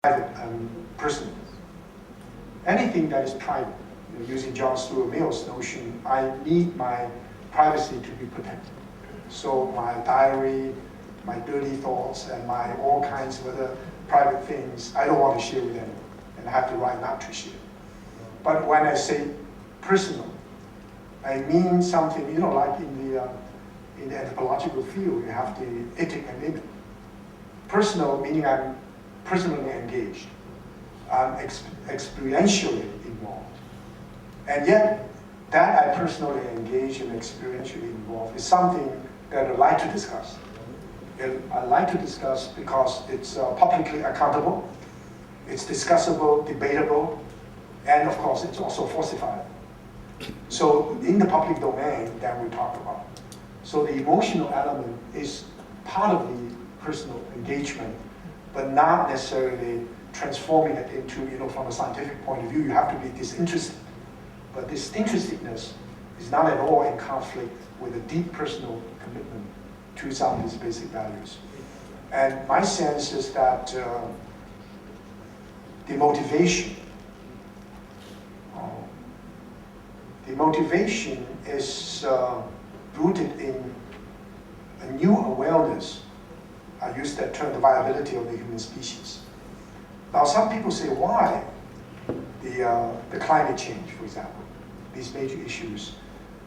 private and personal. Anything that is private, using John Stuart Mill's notion, I need my privacy to be protected. So my diary, my dirty thoughts, and my all kinds of other private things, I don't want to share with anyone, and I have the right not to share. But when I say personal, I mean something, like in the anthropological field, you have the ethic and limit. Personal meaning I'm personally engaged. I'm experientially involved. And yet, that I personally engage and experientially involved is something that I like to discuss. And I like to discuss because it's publicly accountable, it's discussable, debatable, and of course it's also falsified. So in the public domain that we talk about. So the emotional element is part of the personal engagement, but not necessarily transforming it into, from a scientific point of view, you have to be disinterested. But this interestedness is not at all in conflict with a deep personal commitment to some of these basic values. And my sense is that the motivation is rooted in a new awareness. I use that term, the viability of the human species. Now, some people say, why the climate change, for example, these major issues,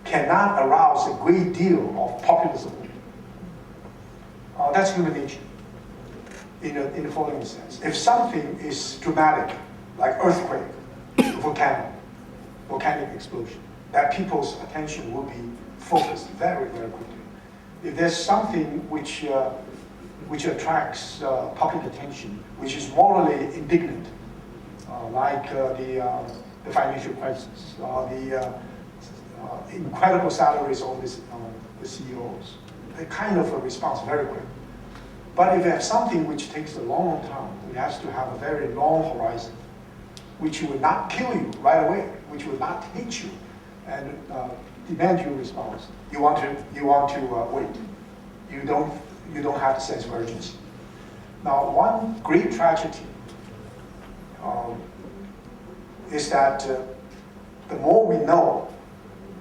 cannot arouse a great deal of populism. That's human nature, in the following sense. If something is dramatic, like earthquake, volcanic explosion, that people's attention will be focused very, very quickly. If there's something which attracts public attention, which is morally indignant, like the financial crisis, the incredible salaries of the CEOs, they kind of response very quick. But if you have something which takes a long time, it has to have a very long horizon, which will not kill you right away, which will not hit you, and demand your response. You want to wait. You don't have the sense of urgency. Now, one great tragedy is that the more we know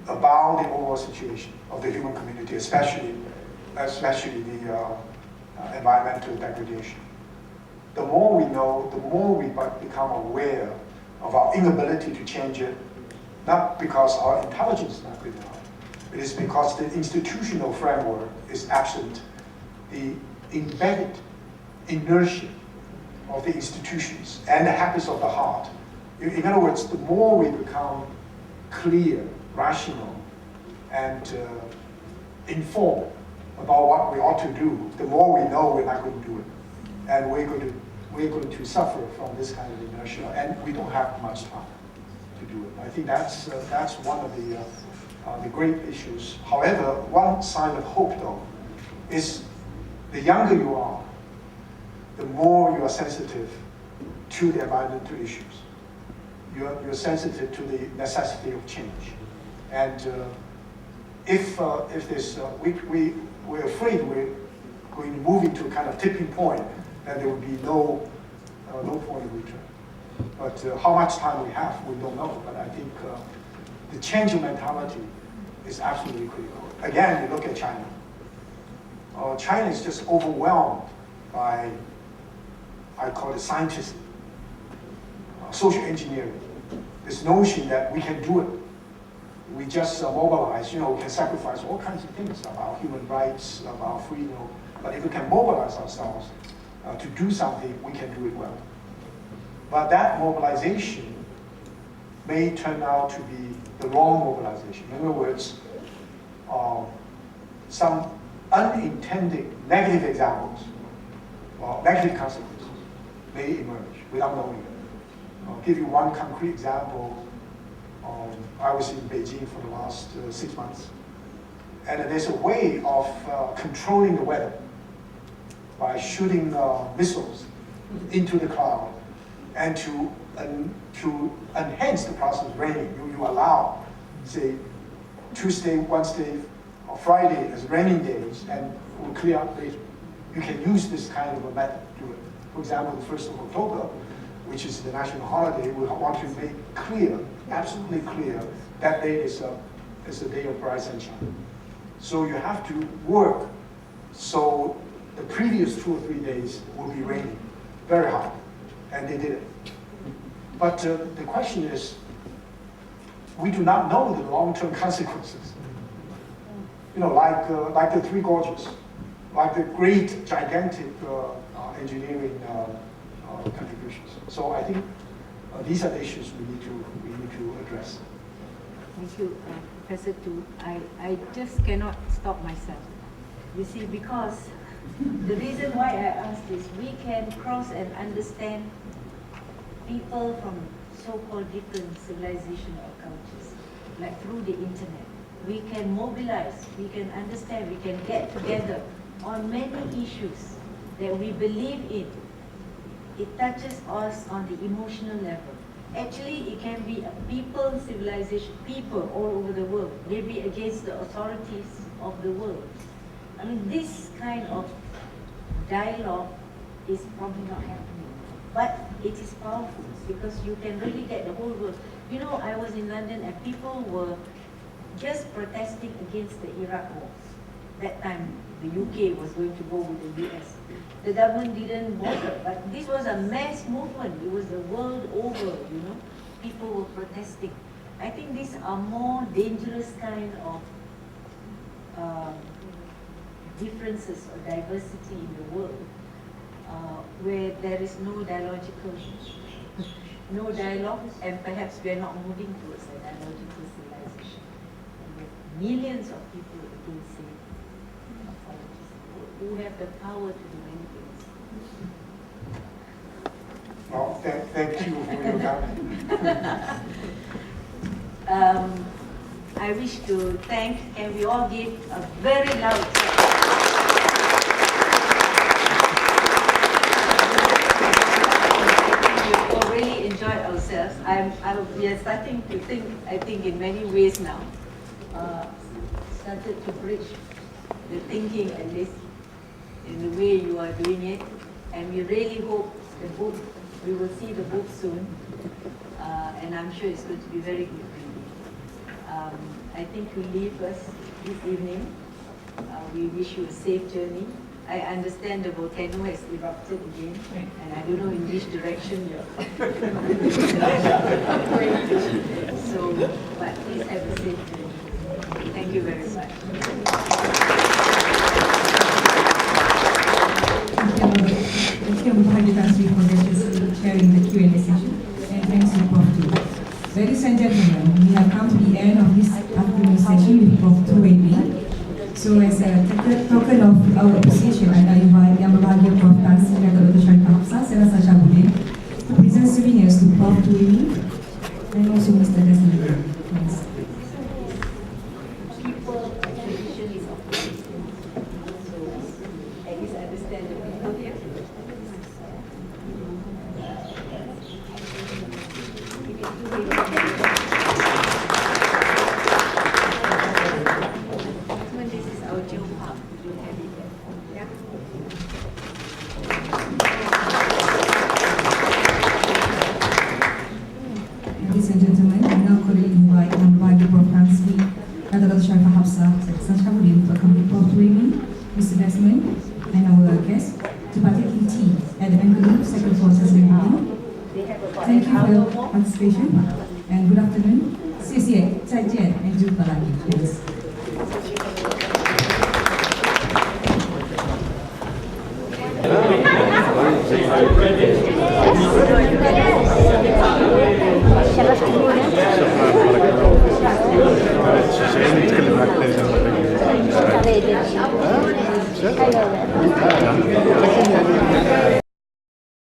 about the overall situation of the human community, especially the environmental degradation, the more we know, the more we become aware of our inability to change it, not because our intelligence is not good enough. It is because the institutional framework is absent, the embedded inertia of the institutions and the habits of the heart. In other words, the more we become clear, rational, and informed about what we ought to do, the more we know we're not going to do it. And we're going to suffer from this kind of inertia, and we don't have much time to do it. I think that's one of the great issues. However, one sign of hope, though, is the younger you are, the more you are sensitive to the environmental issues. You're sensitive to the necessity of change. And if this, we're afraid we're going to move into a kind of tipping point, and there will be no point of return. But how much time we have, we don't know. But I think the change of mentality is absolutely critical. Again, you look at China. China is just overwhelmed by, I call it scientism, social engineering. This notion that we can do it. We just mobilize, we can sacrifice all kinds of things about human rights, about freedom. But if we can mobilize ourselves to do something, we can do it well. But that mobilization may turn out to be the wrong mobilization. In other words, some unintended negative examples or negative consequences may emerge without knowing it. I'll give you one concrete example. I was in Beijing for the last 6 months. And there's a way of controlling the weather by shooting missiles into the cloud, and to enhance the process of raining. You allow, say, Tuesday, Wednesday, or Friday as raining days, and it will clear up later. You can use this kind of a method to do it. For example, the 1st of October, which is the national holiday, we want to make clear, absolutely clear, that day is a day of bright sunshine. So you have to work so the previous 2 or 3 days will be raining, very hard, and they did it. But the question is, we do not know the long-term consequences. You know, like the Three Gorges, like the great, gigantic engineering contributions. So I think these are the issues we need to address. Thank you, Professor Tu. I just cannot stop myself. You see, because the reason why I asked is we can cross and understand people from so-called different civilization or cultures, like through the internet. We can mobilize, we can understand, we can get together on many issues that we believe in. It touches us on the emotional level. Actually, it can be a people civilization, people all over the world, maybe against the authorities of the world. I mean, this kind of dialogue is probably not happening, but it is powerful because you can really get the whole world. You know, I was in London and people were just protesting against the Iraq war. That time, the UK was going to go with the US. The government didn't bother, but this was a mass movement. It was the world over, you know. People were protesting. I think these are more dangerous kind of differences or diversity in the world, where there is no dialogical, no dialogue, and perhaps we are not moving towards a dialogical civilization. And with millions of people against authorities who have the power to do many things. Well, thank you for your comment. I wish to thank, and we all give a very loud clap. We all really enjoyed ourselves. We are starting to think, I think, in many ways now. Started to bridge the thinking, at least in the way you are doing it. And we really hope the book, we will see the book soon. And I'm sure it's going to be very good. I think we leave us this evening. We wish you a safe journey. I understand the volcano has erupted again, and I don't know in which direction you're going to. So, but please have a safe journey. Thank you very much. Thank you, for sharing the Q&A session, and thanks to Prof. Ladies and gentlemen, we have come to the end of this afternoon session with Prof. Weiming. So as a token of our appreciation, I invite Yang Berbahagia Prof. Tan Sri Dr. Sharifah Hafsah, Sarah Sasha Budin, to present souvenirs to Prof. Weiming and also Mr. Desmond. Thanks. People and tradition is of so at least understand the people here. This is our geopark. You have it there. Yeah. Ladies and gentlemen, I now cordially invite Yang Berbahagia Prof. Tan Sri Dr. Sharifah Hafsah, Sasha Budin, to accompany Prof. Weiming, Mr. Desmond, and our guests to partake in tea at the Bengaluru second floor Sesame Building. Thank you for your participation and good afternoon. 谢谢，再见 and jumpa lagi. Thanks. Saya